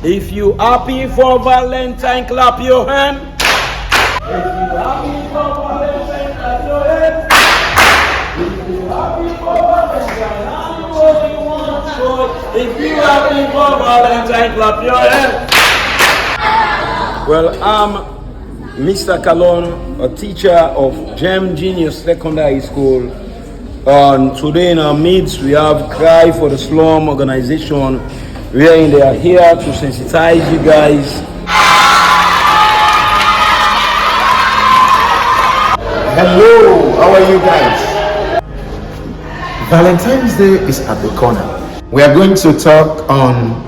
If you happy for Valentine, clap your hand. If you happy for Valentine, clap your hand. If you happy for Valentine, I'm what you want. If you happy for Valentine, clap your hand. Well, I'm Mr. Kalon, a teacher of Gem Genius Secondary School. Today in our midst, we have Cry for the Slum organization, wherein they are here to sensitize you guys. Hello, how are you guys? Valentine's Day is at the corner. We are going to talk on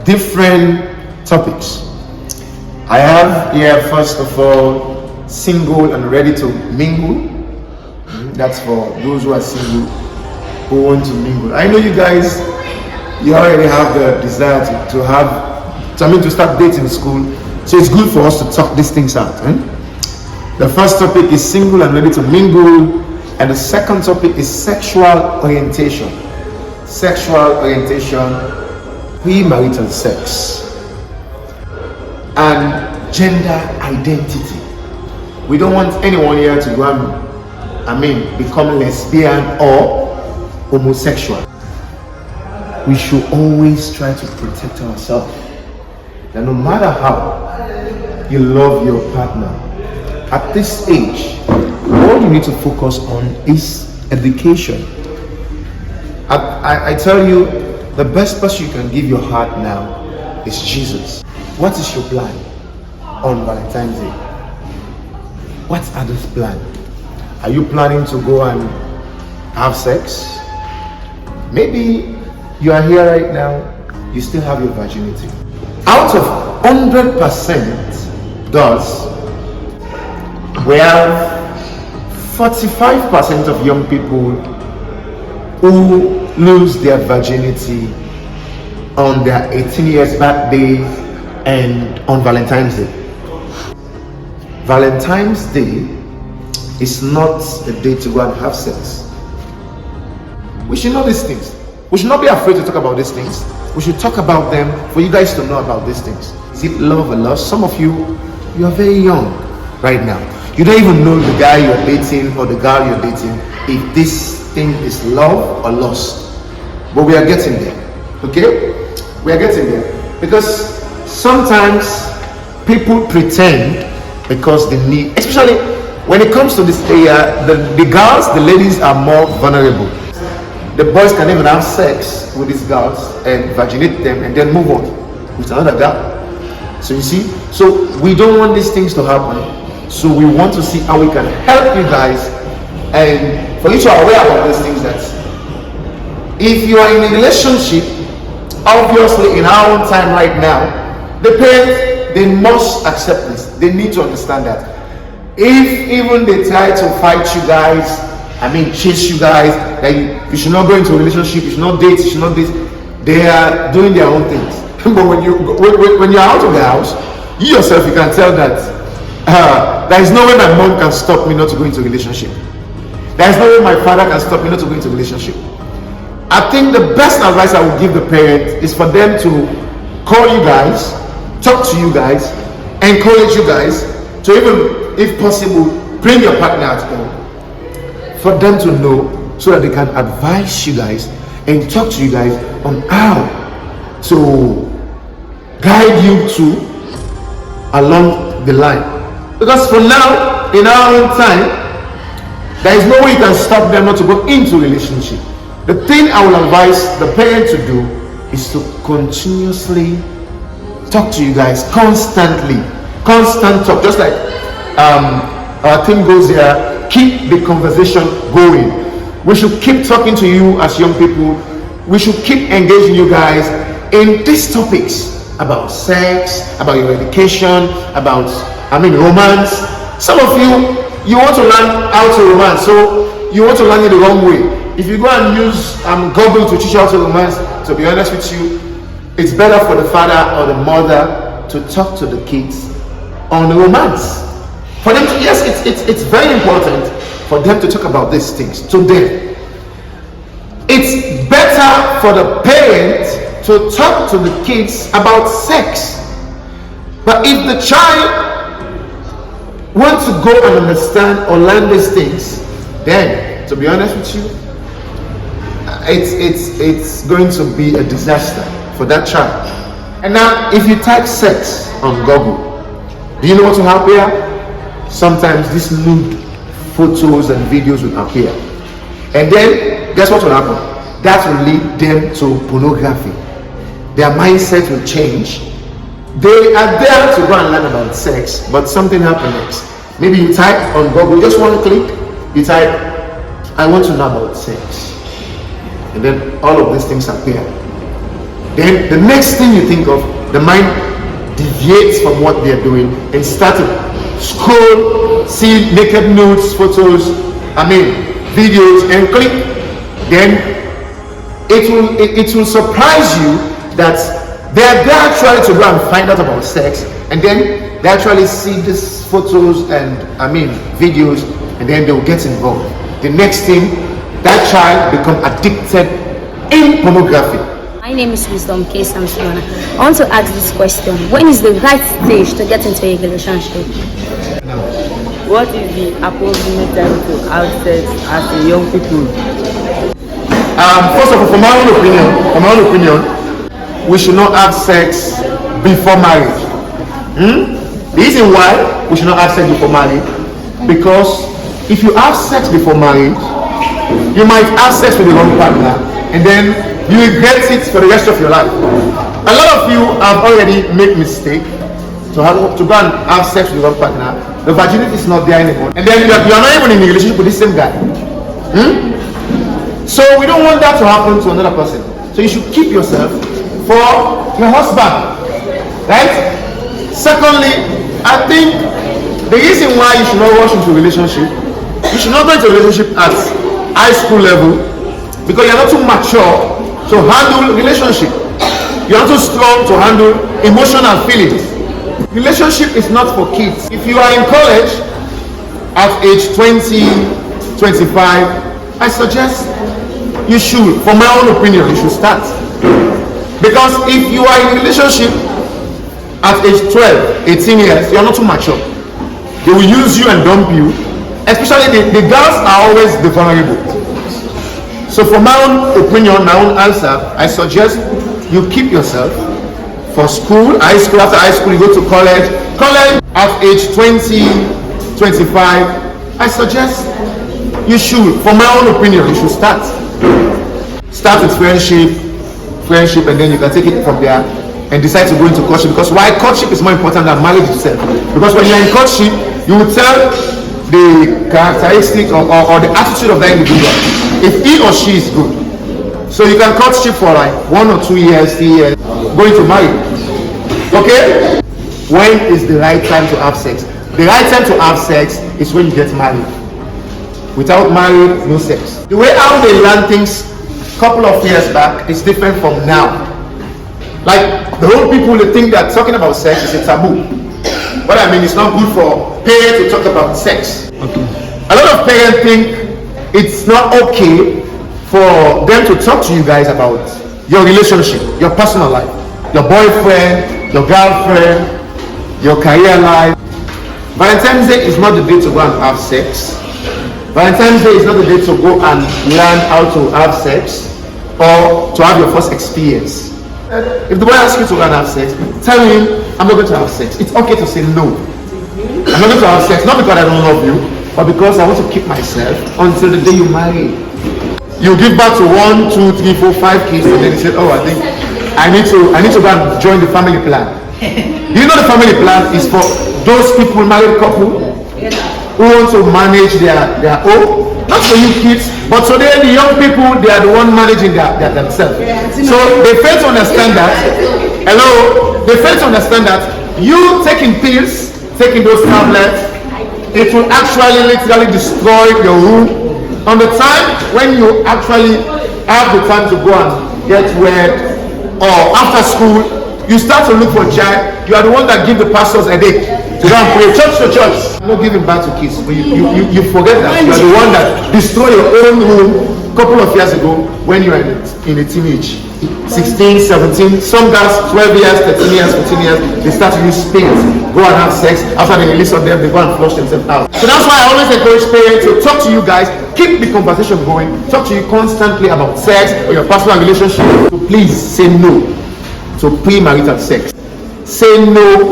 different topics. I have here, first of all, single and ready to mingle. That's for those who are single, who want to mingle. I know you guys, you already have the desire to start dating in school. So it's good for us to talk these things out. The first topic is single and ready to mingle. And the second topic is sexual orientation. Sexual orientation, premarital sex, and gender identity. We don't want anyone here to go and become lesbian or homosexual. We should always try to protect ourselves. That no matter how you love your partner, at this age, all you need to focus on is education. I tell you, the best person you can give your heart now is Jesus. What is your plan on Valentine's Day? What are those plans? Are you planning to go and have sex? Maybe you are here right now, you still have your virginity. Out of 100% girls, we have 45% of young people who lose their virginity on their 18 years birthday and on Valentine's Day. Valentine's Day is not a day to go and have sex. We should know these things. We should not be afraid to talk about these things. We should talk about them for you guys to know about these things. Is it love or lust? Some of you are very young right now. You don't even know the guy you're dating or the girl you're dating if this thing is love or lust. But we are getting there. Okay? We are getting there. Because sometimes people pretend because they need, especially when it comes to this area, the girls, the ladies are more vulnerable. The boys can even have sex with these girls and virginate them and then move on with another girl. So you see, so we don't want these things to happen. So we want to see how we can help you guys, and for you to are aware about these things, that if you are in a relationship, obviously in our own time right now, the parents, they must accept this. They need to understand that. If even they try to fight you guys, chase you guys, that you should not go into a relationship, you should not date, you should not this, they are doing their own things. But when you're out of the house, you yourself, you can tell that there is no way my mom can stop me not to go into a relationship. There is no way my father can stop me not to go into a relationship. I think the best advice I would give the parents is for them to call you guys, talk to you guys, encourage you guys to even, if possible, bring your partner at home for them to know, so that they can advise you guys and talk to you guys on how to guide you to along the line. Because for now, in our own time, there is no way you can stop them not to go into a relationship. The thing I will advise the parent to do is to continuously talk to you guys constantly. Constant talk, just like our team goes here, keep the conversation going. We should keep talking to you as young people. We should keep engaging you guys in these topics about sex, about your education, about romance. Some of you want to learn how to romance, so you want to learn it the wrong way. If you go and use Google to teach how to romance, to be honest with you, it's better for the father or the mother to talk to the kids on romance. For them to, yes, it's very important for them to talk about these things to them. It's better for the parent to talk to the kids about sex. But if the child wants to go and understand or learn these things, then, to be honest with you, it's going to be a disaster for that child. And now, if you type sex on Google, do you know what will happen here? Sometimes these nude photos and videos will appear. And then, guess what will happen? That will lead them to pornography. Their mindset will change. They are there to go and learn about sex, but something happens next. Maybe you type on Google, just one click, you type, I want to know about sex. And then all of these things appear. Then the next thing you think of, the mind deviates from what they're doing and start to scroll, see naked nudes, photos, videos, and click. Then it will surprise you that they're actually to go and find out about sex, and then they actually see these photos and videos, and then they'll get involved. The next thing, that child become addicted in pornography. My name is Wisdom K. Samsona. I want to ask this question: when is the right stage to get into a relationship? What is the appropriate time to have sex as a young people? First of all, from my own opinion, we should not have sex before marriage. The reason why we should not have sex before marriage, because if you have sex before marriage, you might have sex with the wrong partner, and then you regret it for the rest of your life. A lot of you have already made mistake to go and have sex with the wrong partner. The virginity is not there anymore, and then you are not even in a relationship with the same guy. So we don't want that to happen to another person. So you should keep yourself for your husband, right? Secondly, I think the reason why you should not rush into a relationship, you should not go into a relationship at high school level, because you're not too mature to handle relationship. You're not too strong to handle emotional feelings. Relationship is not for kids. If you are in college at age 20, 25, I suggest you should, for my own opinion, you should start. Because if you are in a relationship at age 12, 18 years, you're not too mature. They will use you and dump you. Especially the girls are always the vulnerable. So for my own opinion, my own answer, I suggest you keep yourself for school, high school. After high school, you go to college. College at age 20, 25, I suggest you should, for my own opinion, you should start. Start with friendship, and then you can take it from there and decide to go into courtship. Because why courtship is more important than marriage itself? Because when you're in courtship, you will tell the characteristics or the attitude of that individual if he or she is good. So you can courtship for like 1 or 2 years, 3 years, going to marry. Okay? When is the right time to have sex? The right time to have sex is when you get married. Without marriage, no sex. The way how they learn things a couple of years back is different from now. Like the whole people, they think that talking about sex is a taboo. What I mean, it's not good for parents to talk about sex. Okay. A lot of parents think it's not okay for them to talk to you guys about your relationship, your personal life, your boyfriend, your girlfriend, your career life. Valentine's Day is not the day to go and have sex. Valentine's Day is not the day to go and learn how to have sex or to have your first experience. If the boy asks you to go and have sex, tell him, I'm not going to have sex. It's okay to say no. I'm not going to have sex, not because I don't love you, but because I want to keep myself until the day you marry. You give birth to 1, 2, 3, 4, 5 kids, and then you said, oh, I think I need to go and join the family plan. You know the family plan is for those people, married couple, who want to manage their own. Not for you kids, but today the young people, they are the one managing themselves. So they fail to understand that. Hello, they fail to understand that you taking pills, taking those tablets, it will actually literally destroy your room. On the time when you actually have the time to go and get wed, or after school, you start to look for a child. You are the one that give the pastors a headache to go and pray church to church. Not giving back to kids. You forget that you are the one that destroyed your own room a couple of years ago when you are in a teenage 16, 17, some girls 12 years, 13 years, 14 years, they start to use paint, go and have sex. After they release on them, they go and flush themselves out. So that's why I always encourage parents to talk to you guys, keep the conversation going, talk to you constantly about sex or your personal relationship. So please say no to premarital sex. Say no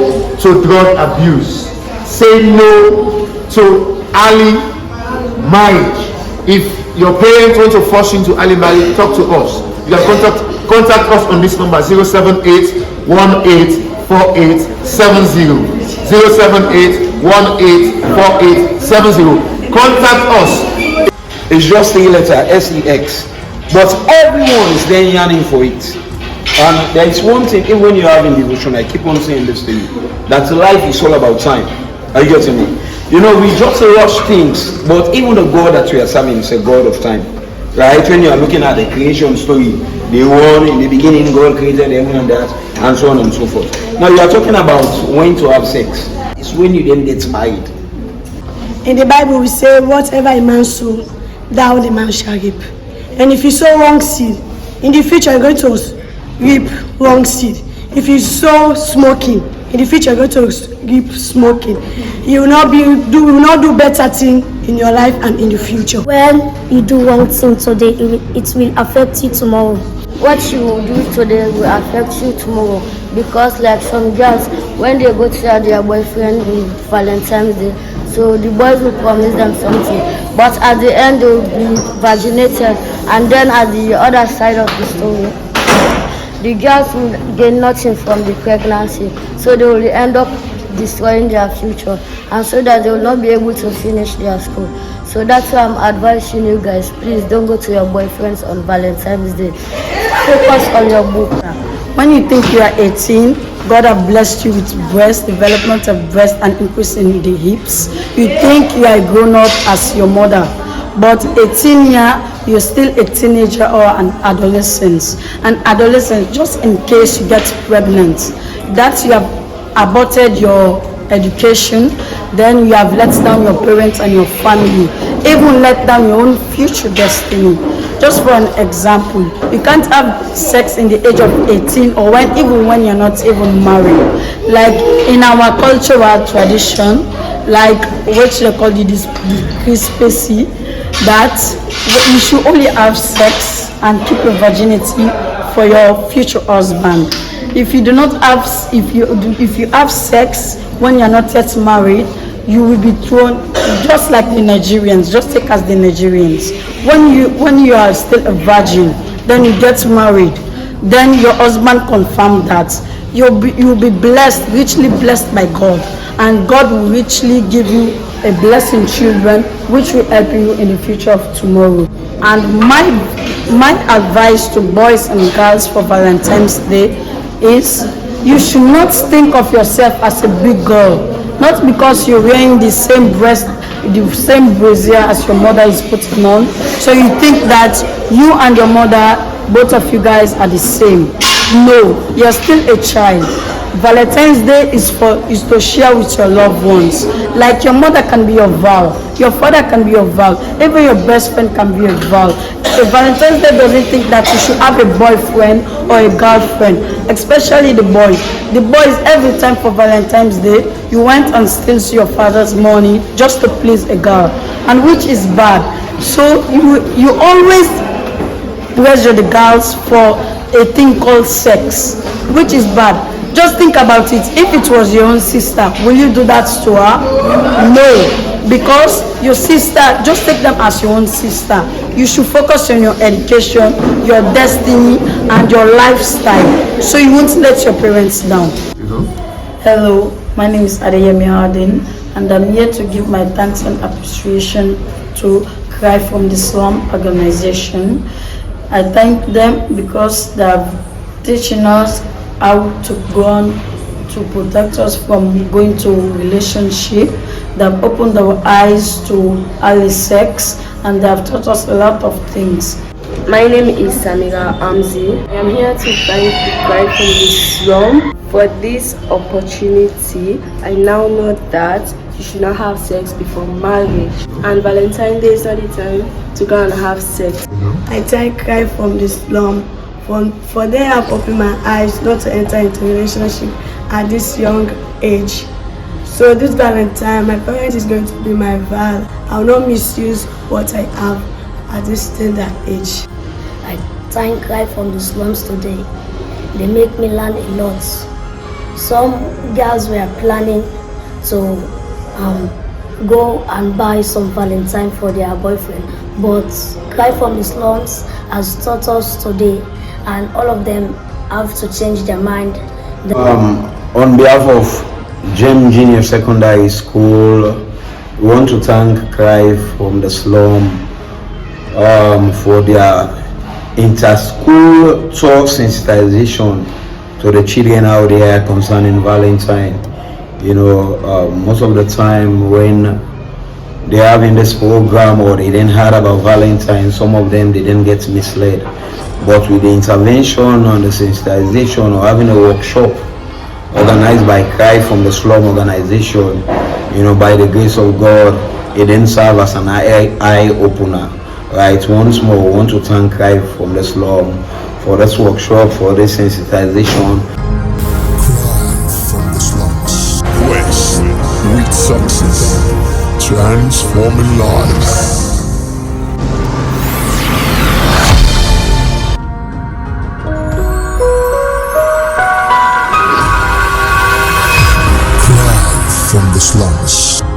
to drug abuse. Say no to early marriage. If your parents want to force you into early marriage, talk to us. You can contact us on this number 078-1848-70. 078-1848-70. Contact us. It's just 3 letter SEX, but everyone is then yearning for it. And there is one thing, even when you have in devotion, I keep on saying this to you, that life is all about time. Are you getting me? You know, we just rush things, but even the God that we are serving is a God of time. Right? When you are looking at the creation story, the one in the beginning, God created heaven and earth, and so on and so forth. Now you are talking about when to have sex. It's when you then get married. In the Bible, we say, whatever a man sow, thou the man shall reap. And if you sow wrong seed, in the future you're going to reap wrong seed. If you sow smoking, in the future you're going to reap smoking. You will not do better thing in your life and in the future. When you do wrong thing today, it will affect you tomorrow. What you will do today will affect you tomorrow. Because like some girls, when they go to their boyfriend on Valentine's Day, so the boys will promise them something, but at the end they will be vaginated, and then at the other side of the story, the girls will gain nothing from the pregnancy, so they will end up destroying their future, and so that they will not be able to finish their school. So that's why I'm advising you guys, please don't go to your boyfriends on Valentine's Day. Focus on your book. When you think you are 18, God has blessed you with breast, development of breast and increase in the hips. You think you are grown up as your mother, but 18 years, you're still a teenager or an adolescent. An adolescent, just in case you get pregnant, that you have aborted your education, then you have let down your parents and your family, even let down your own future destiny. Just for an example, you can't have sex in the age of 18 or even when you're not even married. Like in our cultural tradition, like what they call this crispacy, that you should only have sex and keep your virginity for your future husband. If you do not have, if you have sex when you're not yet married, you will be thrown just like the Nigerians. Just take as the Nigerians. When you are still a virgin, then you get married, then your husband confirmed that you'll be blessed, richly blessed by God, and God will richly give you a blessing children, which will help you in the future of tomorrow. And my advice to boys and girls for Valentine's Day is, you should not think of yourself as a big girl, not because you're wearing the same brassiere as your mother is putting on, so you think that you and your mother, both of you guys, are the same. No, you're still a child. Valentine's Day is to share with your loved ones. Like your mother can be your vow, your father can be your vow, even your best friend can be your vow. So Valentine's Day doesn't think that you should have a boyfriend or a girlfriend, especially the boys. The boys, every time for Valentine's Day, you went and steals your father's money just to please a girl, and which is bad. So you always pressure the girls for a thing called sex, which is bad. Just think about it. If it was your own sister, will you do that to her? No, because your sister, just take them as your own sister. You should focus on your education, your destiny, and your lifestyle, so you won't let your parents down. Hello, my name is Adeyemi Hardin, and I'm here to give my thanks and appreciation to Cry from the Slum organization. I thank them because they are teaching us how to go on to protect us from going to relationship. They have opened our eyes to early sex, and they have taught us a lot of things. My name is Samira Amzi. I am here to thank Cry from the Slum for this opportunity. I now know that you should not have sex before marriage, and Valentine's Day is not the time to go and have sex. I thank Cry from the Slum For them, I've opened my eyes not to enter into a relationship at this young age. So this Valentine, my parent is going to be my val. I will not misuse what I have at this tender age. I thank God from the slums today. They make me learn a lot. Some girls were planning to go and buy some Valentine for their boyfriend, but Cry from the Slums has taught us today, and all of them have to change their mind. On behalf of Gem Junior Secondary School, we want to thank Cry from the Slum for their inter-school talk sensitization to the children out there concerning Valentine. Most of the time when they're having this program or they didn't heard about Valentine, some of them they didn't get misled. But with the intervention on the sensitization or having a workshop organized by Cry from the Slum organization, by the grace of God, it didn't serve as an eye opener. Right, once more, we want to thank Cry from the Slum for this workshop, for this sensitization. Cry from the Slums. Quest with success, transforming lives. Cry from the Slums.